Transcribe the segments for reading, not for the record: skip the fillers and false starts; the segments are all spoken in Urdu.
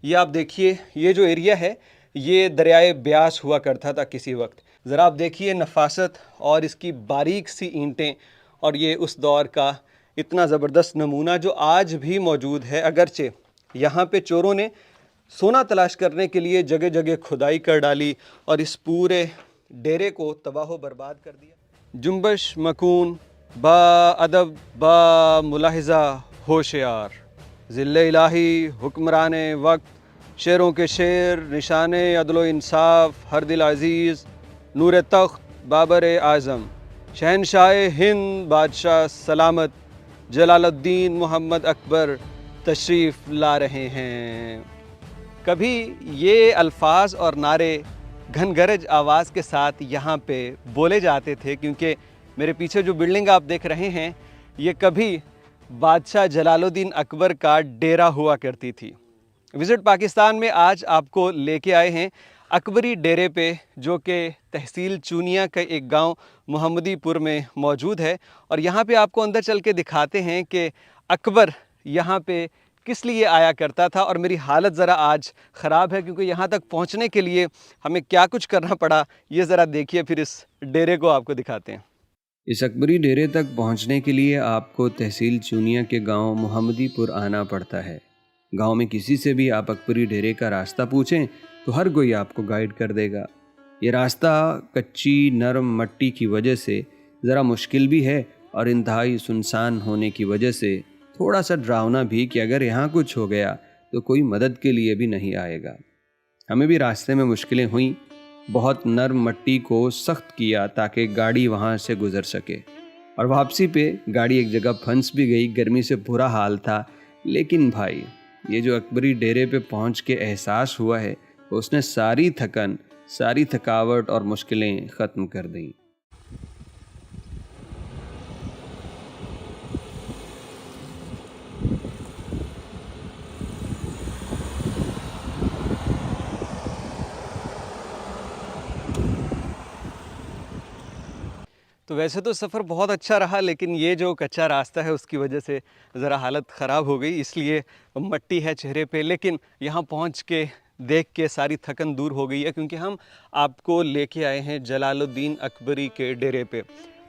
یہ آپ دیکھیے، یہ جو ایریا ہے یہ دریائے بیاس ہوا کرتا تھا کسی وقت۔ ذرا آپ دیکھیے نفاست اور اس کی باریک سی اینٹیں، اور یہ اس دور کا اتنا زبردست نمونہ جو آج بھی موجود ہے، اگرچہ یہاں پہ چوروں نے سونا تلاش کرنے کے لیے جگہ جگہ کھدائی کر ڈالی اور اس پورے ڈیرے کو تباہ و برباد کر دیا۔ جنبش مکون با ادب با ملاحظہ ہوشیار، ذل الہی حکمران وقت، شیروں کے شیر نشان عدل و انصاف، ہر دل عزیز نور تخت بابر اعظم، شہنشاہ ہند بادشاہ سلامت جلال الدین محمد اکبر تشریف لا رہے ہیں۔ کبھی یہ الفاظ اور نعرے گھن گرج آواز کے ساتھ یہاں پہ بولے جاتے تھے، کیونکہ میرے پیچھے جو بلڈنگ آپ دیکھ رہے ہیں یہ کبھی بادشاہ جلال الدین اکبر کا ڈیرہ ہوا کرتی تھی۔ وزٹ پاکستان میں آج آپ کو لے کے آئے ہیں اکبری ڈیرے پہ، جو کہ تحصیل چونیا کا ایک گاؤں محمدی پور میں موجود ہے، اور یہاں پہ آپ کو اندر چل کے دکھاتے ہیں کہ اکبر یہاں پہ کس لیے آیا کرتا تھا۔ اور میری حالت ذرا آج خراب ہے کیونکہ یہاں تک پہنچنے کے لیے ہمیں کیا کچھ کرنا پڑا، یہ ذرا دیکھیے، پھر اس ڈیرے کو آپ کو دکھاتے ہیں۔ اس اکبری ڈیرے تک پہنچنے کے لیے آپ کو تحصیل چونیا کے گاؤں محمدی پور آنا پڑتا ہے۔ گاؤں میں کسی سے بھی آپ اکبری ڈیرے کا راستہ پوچھیں تو ہر کوئی آپ کو گائیڈ کر دے گا۔ یہ راستہ کچی نرم مٹی کی وجہ سے ذرا مشکل بھی ہے، اور انتہائی سنسان ہونے کی وجہ سے تھوڑا سا ڈراؤنا بھی کہ اگر یہاں کچھ ہو گیا تو کوئی مدد کے لیے بھی نہیں آئے گا۔ ہمیں بھی راستے میں مشکلیں ہوئیں، بہت نرم مٹی کو سخت کیا تاکہ گاڑی وہاں سے گزر سکے، اور واپسی پہ گاڑی ایک جگہ پھنس بھی گئی، گرمی سے برا حال تھا۔ لیکن بھائی، یہ جو اکبری ڈیرے پہ پہنچ کے احساس ہوا ہے، اس نے ساری تھکن، ساری تھکاوٹ اور مشکلیں ختم کر دیں۔ تو ویسے تو سفر بہت اچھا رہا، لیکن یہ جو کچا راستہ ہے اس کی وجہ سے ذرا حالت خراب ہو گئی، اس لیے مٹی ہے چہرے پہ، لیکن یہاں پہنچ کے دیکھ کے ساری تھکن دور ہو گئی ہے، کیونکہ ہم آپ کو لے کے آئے ہیں جلال الدین اکبری کے ڈیرے پہ۔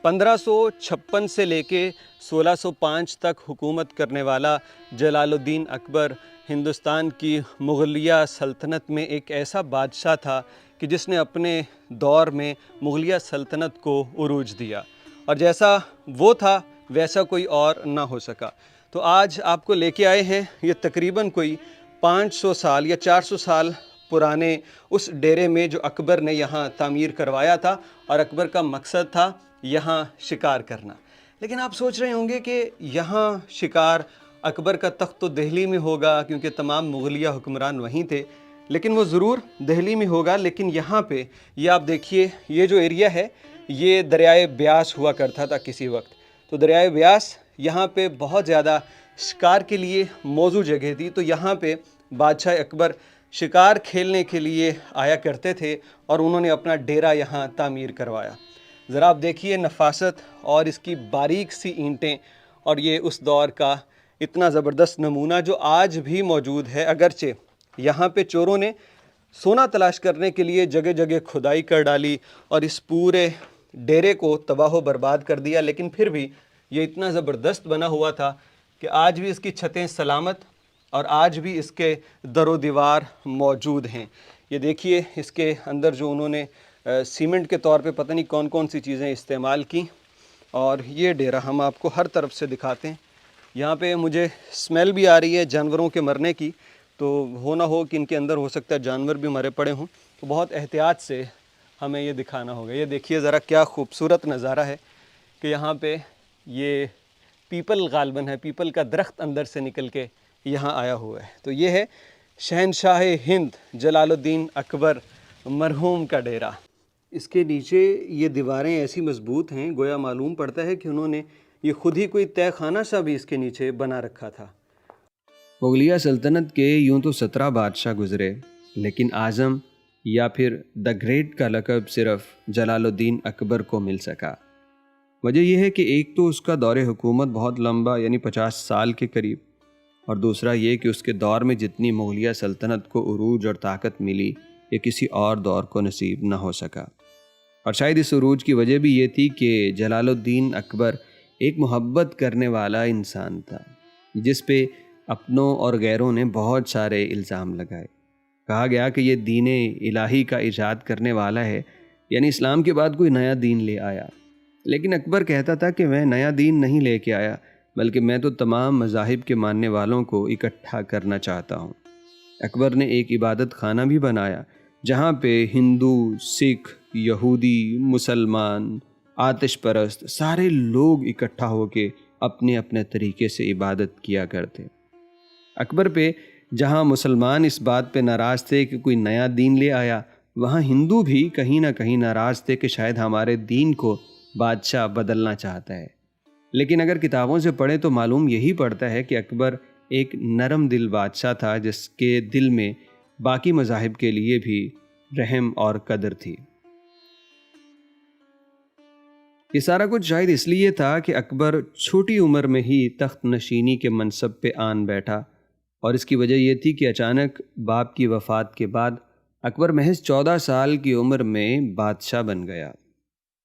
1556 سے لے کے 1605 تک حکومت کرنے والا جلال الدین اکبر ہندوستان کی مغلیہ سلطنت میں ایک ایسا بادشاہ تھا کہ جس نے اپنے دور میں مغلیہ سلطنت کو عروج دیا، اور جیسا وہ تھا ویسا کوئی اور نہ ہو سکا۔ تو آج آپ کو لے کے آئے ہیں یہ تقریباً کوئی 500 سال یا 400 سال پرانے اس ڈیرے میں جو اکبر نے یہاں تعمیر کروایا تھا، اور اکبر کا مقصد تھا یہاں شکار کرنا۔ لیکن آپ سوچ رہے ہوں گے کہ یہاں شکار، اکبر کا تخت تو دہلی میں ہوگا کیونکہ تمام مغلیہ حکمران وہیں تھے، لیکن وہ ضرور دہلی میں ہوگا، لیکن یہاں پہ یہ آپ دیکھیے، یہ جو ایریا ہے یہ دریائے بیاس ہوا کرتا تھا کسی وقت۔ تو دریائے بیاس یہاں پہ بہت زیادہ شکار کے لیے موزوں جگہ تھی، تو یہاں پہ بادشاہ اکبر شکار کھیلنے کے لیے آیا کرتے تھے، اور انہوں نے اپنا ڈیرہ یہاں تعمیر کروایا۔ ذرا آپ دیکھیے نفاست اور اس کی باریک سی اینٹیں، اور یہ اس دور کا اتنا زبردست نمونہ جو آج بھی موجود ہے، اگرچہ یہاں پہ چوروں نے سونا تلاش کرنے کے لیے جگہ جگہ کھدائی کر ڈالی اور اس پورے ڈیرے کو تباہ و برباد کر دیا، لیکن پھر بھی یہ اتنا زبردست بنا ہوا تھا کہ آج بھی اس کی چھتیں سلامت اور آج بھی اس کے در و دیوار موجود ہیں۔ یہ دیکھیے اس کے اندر جو انہوں نے سیمنٹ کے طور پہ پتہ نہیں کون کون سی چیزیں استعمال کی، اور یہ ڈیرہ ہم آپ کو ہر طرف سے دکھاتے ہیں۔ یہاں پہ مجھے اسمیل بھی آ رہی ہے جانوروں کے مرنے کی، تو ہو نہ ہو کہ ان کے اندر ہو سکتا ہے جانور بھی مرے پڑے ہوں، تو بہت احتیاط سے ہمیں یہ دکھانا ہوگا۔ یہ دیکھیے ذرا کیا خوبصورت نظارہ ہے کہ یہاں پہ یہ پیپل غالباً ہے، پیپل کا درخت اندر سے نکل کے یہاں آیا ہوا ہے۔ تو یہ ہے شہنشاہ ہند جلال الدین اکبر مرحوم کا ڈیرہ۔ اس کے نیچے یہ دیواریں ایسی مضبوط ہیں، گویا معلوم پڑتا ہے کہ انہوں نے یہ خود ہی کوئی تہہ خانہ سا بھی اس کے نیچے بنا رکھا تھا۔ مغلیہ سلطنت کے یوں تو 17 بادشاہ گزرے، لیکن اعظم یا پھر دا گریٹ کا لقب صرف جلال الدین اکبر کو مل سکا۔ وجہ یہ ہے کہ ایک تو اس کا دور حکومت بہت لمبا، یعنی 50 سال کے قریب، اور دوسرا یہ کہ اس کے دور میں جتنی مغلیہ سلطنت کو عروج اور طاقت ملی یہ کسی اور دور کو نصیب نہ ہو سکا۔ اور شاید اس عروج کی وجہ بھی یہ تھی کہ جلال الدین اکبر ایک محبت کرنے والا انسان تھا، جس پہ اپنوں اور غیروں نے بہت سارے الزام لگائے۔ کہا گیا کہ یہ دین الہی کا ایجاد کرنے والا ہے، یعنی اسلام کے بعد کوئی نیا دین لے آیا۔ لیکن اکبر کہتا تھا کہ میں نیا دین نہیں لے کے آیا، بلکہ میں تو تمام مذاہب کے ماننے والوں کو اکٹھا کرنا چاہتا ہوں۔ اکبر نے ایک عبادت خانہ بھی بنایا جہاں پہ ہندو، سکھ، یہودی، مسلمان، آتش پرست سارے لوگ اکٹھا ہو کے اپنے اپنے طریقے سے عبادت کیا کرتے۔ اکبر پہ جہاں مسلمان اس بات پہ ناراض تھے کہ کوئی نیا دین لے آیا، وہاں ہندو بھی کہیں نہ کہیں ناراض تھے کہ شاید ہمارے دین کو بادشاہ بدلنا چاہتا ہے۔ لیکن اگر کتابوں سے پڑھیں تو معلوم یہی پڑتا ہے کہ اکبر ایک نرم دل بادشاہ تھا، جس کے دل میں باقی مذاہب کے لیے بھی رحم اور قدر تھی۔ یہ سارا کچھ شاید اس لیے تھا کہ اکبر چھوٹی عمر میں ہی تخت نشینی کے منصب پہ آن بیٹھا، اور اس کی وجہ یہ تھی کہ اچانک باپ کی وفات کے بعد اکبر محض 14 سال کی عمر میں بادشاہ بن گیا۔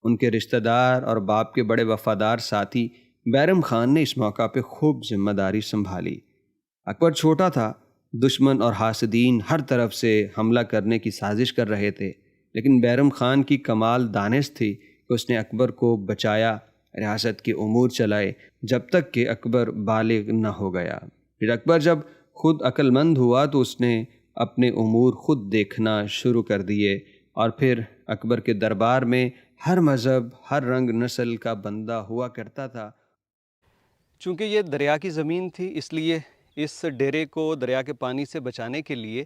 ان کے رشتہ دار اور باپ کے بڑے وفادار ساتھی بیرم خان نے اس موقع پہ خوب ذمہ داری سنبھالی۔ اکبر چھوٹا تھا، دشمن اور حاسدین ہر طرف سے حملہ کرنے کی سازش کر رہے تھے، لیکن بیرم خان کی کمال دانش تھی کہ اس نے اکبر کو بچایا، ریاست کے امور چلائے جب تک کہ اکبر بالغ نہ ہو گیا۔ پھر اکبر جب خود عقل مند ہوا تو اس نے اپنے امور خود دیکھنا شروع کر دیے، اور پھر اکبر کے دربار میں ہر مذہب، ہر رنگ نسل کا بندہ ہوا کرتا تھا۔ چونکہ یہ دریا کی زمین تھی، اس لیے اس ڈیرے کو دریا کے پانی سے بچانے کے لیے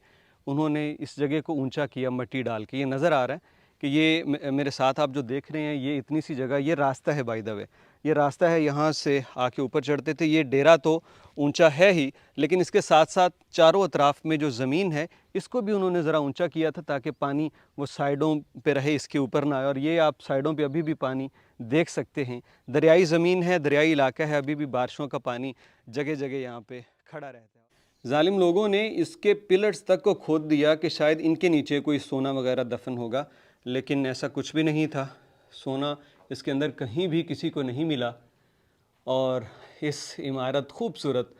انہوں نے اس جگہ کو اونچا کیا مٹی ڈال کے۔ یہ نظر آ رہا ہے کہ یہ میرے ساتھ آپ جو دیکھ رہے ہیں، یہ اتنی سی جگہ، یہ راستہ ہے بائی دا وے، یہ راستہ ہے، یہاں سے آ کے اوپر چڑھتے تھے۔ یہ ڈیرا تو اونچا ہے ہی، لیکن اس کے ساتھ ساتھ چاروں اطراف میں جو زمین ہے اس کو بھی انہوں نے ذرا اونچا کیا تھا تاکہ پانی وہ سائڈوں پہ رہے، اس کے اوپر نہ آئے۔ اور یہ آپ سائڈوں پہ ابھی بھی پانی دیکھ سکتے ہیں، دریائی زمین ہے، دریائی علاقہ ہے، ابھی بھی بارشوں کا پانی جگہ جگہ یہاں پہ کھڑا رہتا ہے۔ ظالم لوگوں نے اس کے پلرز تک کو کھود دیا کہ شاید ان کے نیچے کوئی سونا وغیرہ دفن ہوگا، لیکن ایسا کچھ بھی نہیں تھا۔ سونا اس کے اندر کہیں بھی کسی کو نہیں ملا، اور اس عمارت، خوبصورت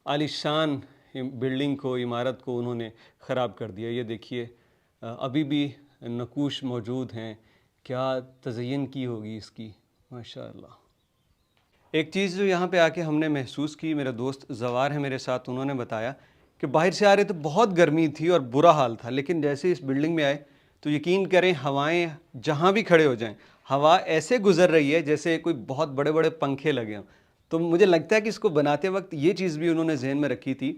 عالی شان بلڈنگ کو، عمارت کو انہوں نے خراب کر دیا۔ یہ دیکھیے ابھی بھی نقوش موجود ہیں، کیا تزئین کی ہوگی اس کی، ماشاءاللہ۔ ایک چیز جو یہاں پہ آ کے ہم نے محسوس کی، میرا دوست زوار ہے میرے ساتھ، انہوں نے بتایا کہ باہر سے آ رہے تو بہت گرمی تھی اور برا حال تھا، لیکن جیسے اس بلڈنگ میں آئے تو یقین کریں ہوائیں جہاں بھی کھڑے ہو جائیں، ہوا ایسے گزر رہی ہے جیسے کوئی بہت بڑے بڑے پنکھے لگے ہوں۔ تو مجھے لگتا ہے کہ اس کو بناتے وقت یہ چیز بھی انہوں نے ذہن میں رکھی تھی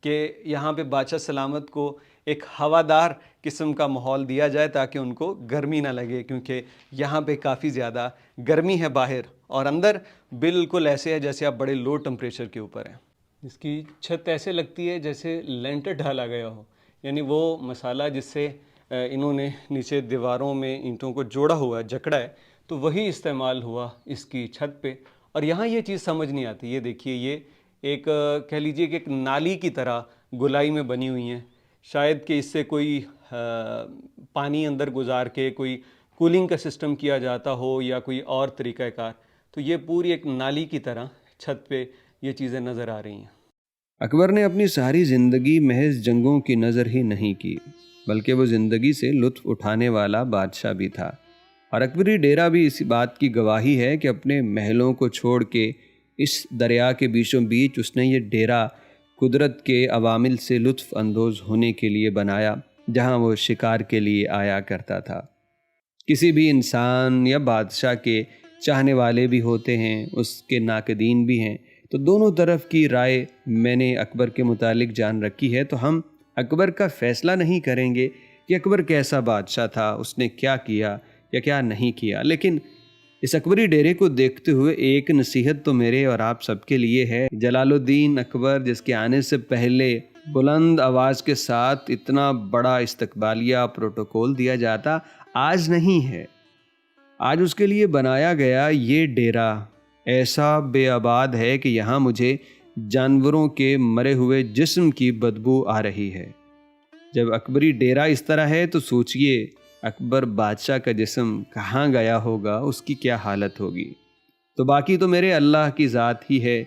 کہ یہاں پہ بادشاہ سلامت کو ایک ہوادار قسم کا ماحول دیا جائے تاکہ ان کو گرمی نہ لگے، کیونکہ یہاں پہ کافی زیادہ گرمی ہے باہر، اور اندر بالکل ایسے ہے جیسے آپ بڑے لو ٹمپریچر کے اوپر ہیں۔ اس کی چھت ایسے لگتی ہے جیسے لینٹر ڈالا گیا ہو، یعنی وہ مسالہ جس سے انہوں نے نیچے دیواروں میں اینٹوں کو جوڑا ہوا ہے، جکڑا ہے، تو وہی استعمال ہوا اس کی چھت پہ۔ اور یہاں یہ چیز سمجھ نہیں آتی، یہ دیکھیے، یہ ایک کہہ لیجئے کہ ایک نالی کی طرح گولائی میں بنی ہوئی ہیں، شاید کہ اس سے کوئی پانی اندر گزار کے کوئی کولنگ کا سسٹم کیا جاتا ہو یا کوئی اور طریقہ کار، تو یہ پوری ایک نالی کی طرح چھت پہ یہ چیزیں نظر آ رہی ہیں۔ اکبر نے اپنی ساری زندگی محض جنگوں کی نظر ہی نہیں کی، بلکہ وہ زندگی سے لطف اٹھانے والا بادشاہ بھی تھا، اور اکبری ڈیرا بھی اسی بات کی گواہی ہے کہ اپنے محلوں کو چھوڑ کے اس دریا کے بیچوں بیچ اس نے یہ ڈیرا قدرت کے عوامل سے لطف اندوز ہونے کے لیے بنایا، جہاں وہ شکار کے لیے آیا کرتا تھا۔ کسی بھی انسان یا بادشاہ کے چاہنے والے بھی ہوتے ہیں، اس کے ناقدین بھی ہیں، تو دونوں طرف کی رائے میں نے اکبر کے متعلق جان رکھی ہے، تو ہم اکبر کا فیصلہ نہیں کریں گے کہ اکبر کیسا بادشاہ تھا، اس نے کیا کیا یا کیا نہیں کیا، لیکن اس اکبری ڈیرے کو دیکھتے ہوئے ایک نصیحت تو میرے اور آپ سب کے لیے ہے۔ جلال الدین اکبر جس کے آنے سے پہلے بلند آواز کے ساتھ اتنا بڑا استقبالیہ پروٹوکول دیا جاتا، آج نہیں ہے۔ آج اس کے لیے بنایا گیا یہ ڈیرا ایسا بے آباد ہے کہ یہاں مجھے جانوروں کے مرے ہوئے جسم کی بدبو آ رہی ہے۔ جب اکبری ڈیرا اس طرح ہے تو سوچئے اکبر بادشاہ کا جسم کہاں گیا ہوگا، اس کی کیا حالت ہوگی۔ تو باقی تو میرے اللہ کی ذات ہی ہے،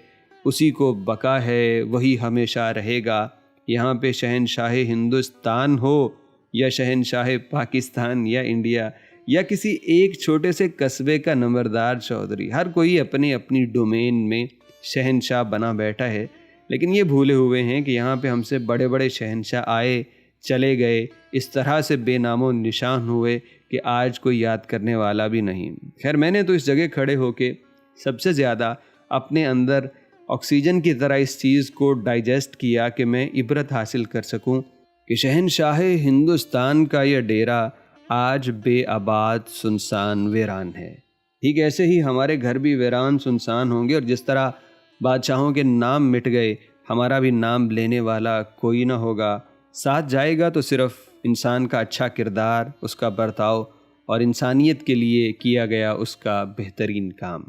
اسی کو بقا ہے، وہی ہمیشہ رہے گا۔ یہاں پہ شہنشاہ ہندوستان ہو یا شہنشاہ پاکستان یا انڈیا یا کسی ایک چھوٹے سے قصبے کا نمبردار چودھری، ہر کوئی اپنی اپنی ڈومین میں شہنشاہ بنا بیٹھا ہے، لیکن یہ بھولے ہوئے ہیں کہ یہاں پہ ہم سے بڑے بڑے شہنشاہ آئے چلے گئے، اس طرح سے بے نام و نشان ہوئے کہ آج کوئی یاد کرنے والا بھی نہیں۔ خیر، میں نے تو اس جگہ کھڑے ہو کے سب سے زیادہ اپنے اندر آکسیجن کی طرح اس چیز کو ڈائجسٹ کیا کہ میں عبرت حاصل کر سکوں کہ شہنشاہ ہندوستان کا یہ ڈیرا آج بے آباد سنسان ویران ہے۔ ٹھیک ایسے ہی ہمارے گھر بھی ویران سنسان ہوں گے، اور جس طرح بادشاہوں کے نام مٹ گئے، ہمارا بھی نام لینے والا کوئی نہ ہوگا۔ ساتھ جائے گا تو صرف انسان کا اچھا کردار، اس کا برتاؤ اور انسانیت کے لیے کیا گیا اس کا بہترین کام۔